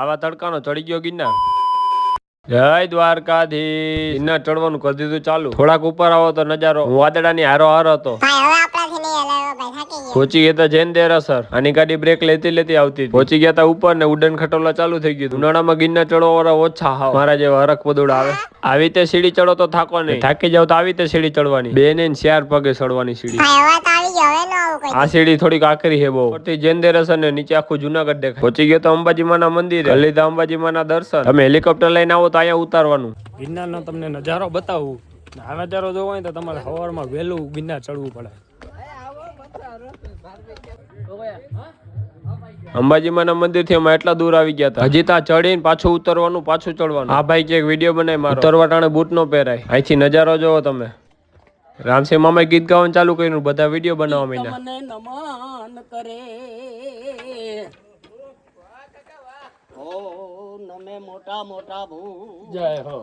આવા તડકાનો ચડી ગયો ગિરનાર। જય દ્વારકાધીશ। ગિરનાર ચડવાનું કરી દીધું ચાલુ। થોડાક ઉપર આવો તો નજારો હું વાદળાની હારો હાર હતો। પહોંચી ગયા તા જૈન દેરાસર। આની ગાડી બ્રેક લેતી લેતી આવતી હતી। પહોંચી ગયા તા ઉપર ને ઉડન ખટોલા ચાલુ થઈ ગયું। ઉનાળામાં ગિરનાર ચડવા વાળા ઓછા હાવ મારા જેવા હરખ પદોડા આવે। આવી રીતે સીડી ચડો તો થાકો નહીં। થાકી જાવ તો આવી રીતે સીડી ચડવાની। બે ને 4 પગે ચડવાની સીડી। આ સીડી થોડીક આકરી છે બહુ। ઉપરથી જૈન દેરાસર ને નીચે આખું જુનાગઢ દેખાય। પહોંચી ગયા તો અંબાજી માના મંદિરે। કરી લીધા અંબાજી માના દર્શન। તમે હેલિકોપ્ટર લઈને આવો તો અહીંયા ઉતારવાનું। ગિરનારનો તમને નજારો બતાવું। આ નજારો જોવો હોય તો તમારે સવારમાં વહેલું ગિરનાર ચડવું પડે। અંબાજી માના મંદિર થી અમે એટલા દૂર આવી ગયા હતા। હજી ત્યાં ચડીને પાછું ઉતરવાનું પાછું ચડવાનું। આ ભાઈ કે એક વિડીયો બનાવી મારો। ઉતરવા ટાણે બૂટ નો પહેરાય। અહીંથી નજારો જોવો તમે। રામસિંહ મામા ગીત ગાવાનું ચાલુ કર્યું। બધા વિડીયો બનાવવા માંડ્યા। મને નમન કરે ઓ નમે મોટા મોટા ભૂ જય હો।